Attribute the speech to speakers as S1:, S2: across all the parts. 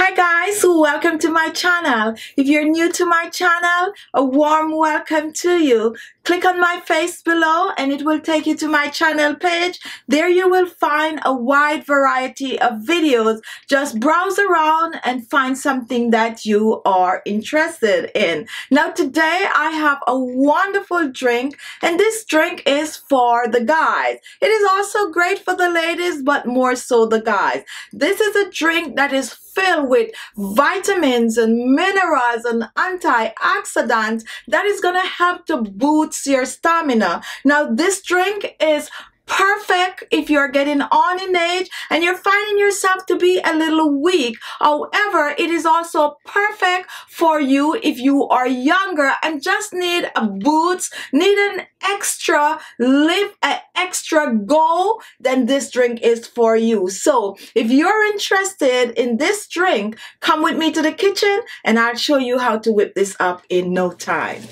S1: Hi guys, welcome to my channel. If you're new to my channel, a warm welcome to you. Click on my face below and it will take you to my channel page. There you will find a wide variety of videos. Just browse around and find something that you are interested in. Now today I have a wonderful drink, and this drink is for the guys. It is also great for the ladies, but more so the guys. This is a drink that is filled with vitamins and minerals and antioxidants that is going to help to boost your stamina. Now this drink is perfect if you're getting on in age and you're finding yourself to be a little weak. However, it is also perfect for you if you are younger and just need a boost, need an extra lift, an extra go, then this drink is for you. So if you're interested in this drink, come with me to the kitchen and I'll show you how to whip this up in no time.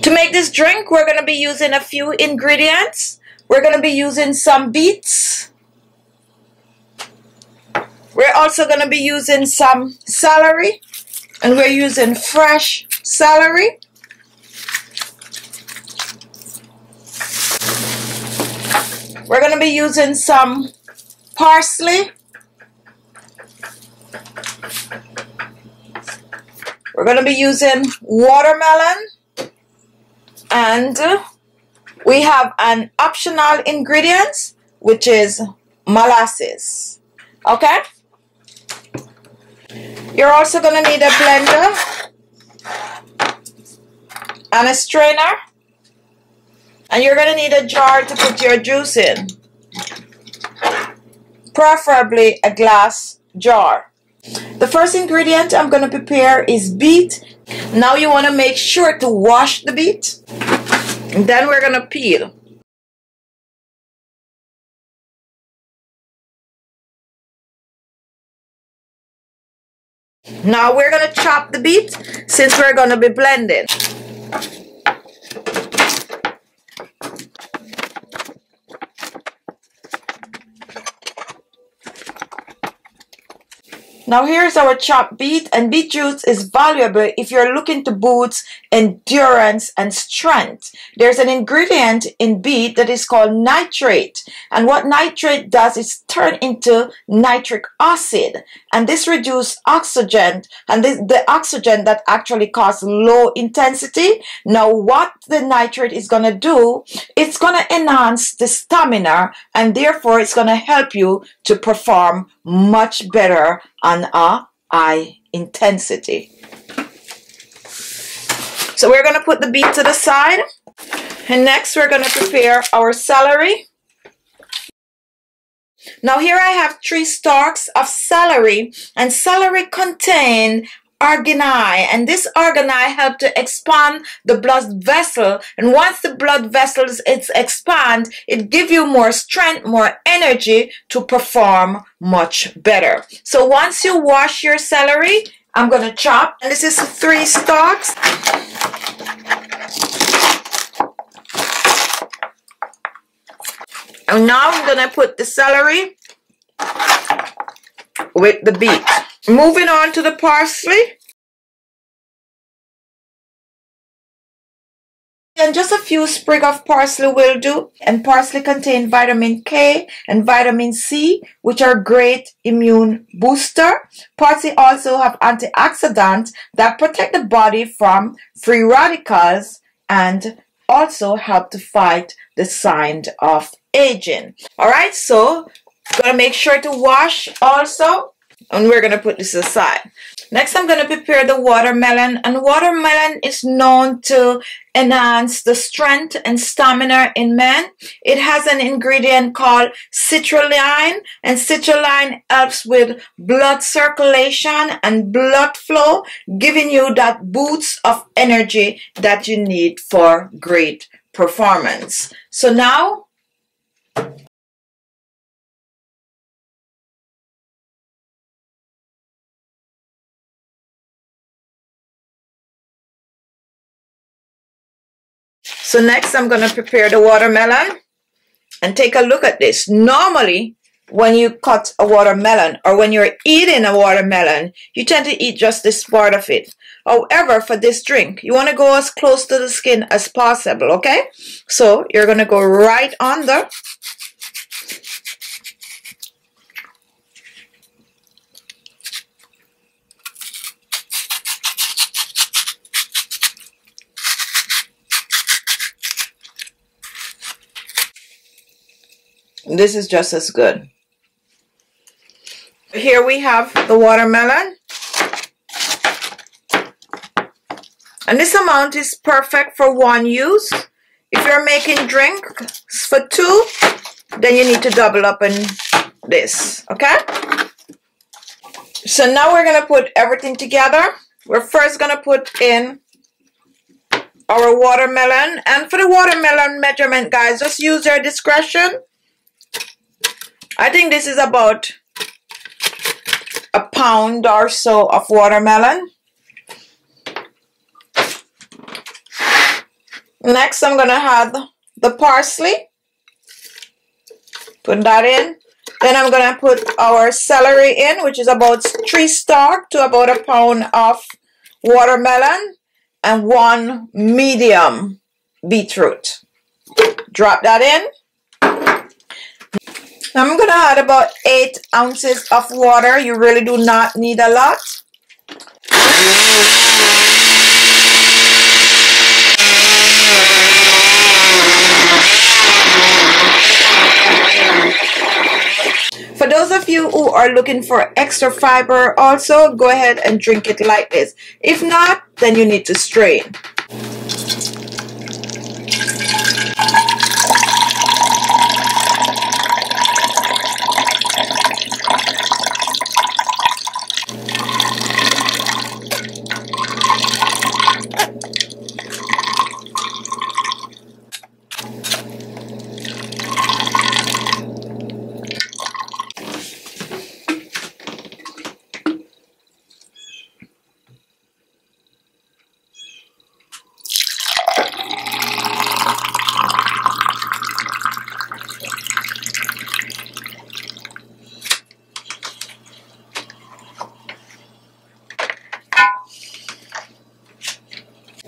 S1: To make this drink, we're going to be using a few ingredients. We're going to be using some beets. We're also going to be using some celery, and we're using fresh celery. We're going to be using some parsley. We're going to be using watermelon, and we have an optional ingredient, which is molasses. Okay? You're also going to need a blender and a strainer. And you're going to need a jar to put your juice in. Preferably a glass jar. The first ingredient I'm going to prepare is beet. Now you want to make sure to wash the beet. And then we're going to peel. Now we're going to chop the beet since we're going to be blending. Now here's our chopped beet, and beet juice is valuable if you're looking to boost endurance and strength. There's an ingredient in beet that is called nitrate, and what nitrate does is turn into nitric acid, and this reduces oxygen, and the oxygen that actually causes low intensity. Now what the nitrate is going to do, it's going to enhance the stamina, and therefore it's going to help you to perform much better on a high intensity. So we're going to put the beet to the side, and next we're going to prepare our celery. Now here I have 3 stalks of celery, and celery contain arginine, and this arginine helps to expand the blood vessel, and once the blood vessels expand, it gives you more strength, more energy to perform much better. So once you wash your celery, I'm going to chop, and this is 3 stalks. And now I'm going to put the celery with the beet. Moving on to the parsley. And just a few sprigs of parsley will do. And parsley contains vitamin K and vitamin C, which are great immune booster. Parsley also have antioxidants that protect the body from free radicals and also help to fight the sign of aging. Alright, so gotta make sure to wash also. And we're going to put this aside. Next, I'm going to prepare the watermelon. And watermelon is known to enhance the strength and stamina in men. It has an ingredient called citrulline. And citrulline helps with blood circulation and blood flow, giving you that boost of energy that you need for great performance. So now, next I'm going to prepare the watermelon, and take a look at this. Normally when you cut a watermelon or when you're eating a watermelon, you tend to eat just this part of it. However, for this drink, you want to go as close to the skin as possible, okay? So you're going to go right under. This is just as good. Here we have the watermelon. And this amount is perfect for one use. If you're making drinks for two, then you need to double up in this, okay? So now we're going to put everything together. We're first going to put in our watermelon. And for the watermelon measurement, guys, just use your discretion. I think this is about a pound or so of watermelon. Next, I'm going to add the parsley. Put that in. Then I'm going to put our celery in, which is about 3 stalks to about a pound of watermelon, and 1 medium beetroot. Drop that in. I'm going to add about 8 ounces of water. You really do not need a lot. For those of you who are looking for extra fiber also, go ahead and drink it like this. If not, then you need to strain.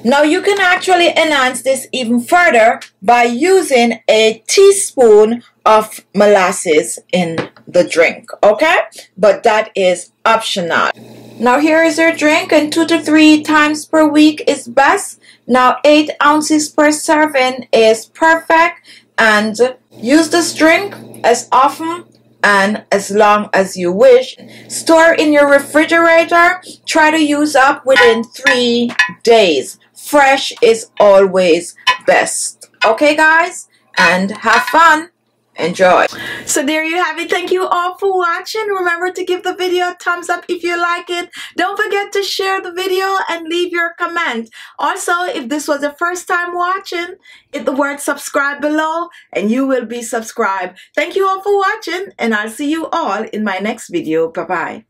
S1: Now you can actually enhance this even further by using a teaspoon of molasses in the drink, okay? But that is optional. Now here is your drink, and 2 to 3 times per week is best. Now 8 ounces per serving is perfect, and use this drink as often and as long as you wish. Store in your refrigerator. Try to use up within 3 days. Fresh is always best. Okay, guys? And have fun. Enjoy. So there you have it. Thank you all for watching. Remember to give the video a thumbs up if you like it. Don't forget to share the video and leave your comment. Also, if this was the first time watching, hit the word subscribe below and you will be subscribed. Thank you all for watching, and I'll see you all in my next video. Bye-bye.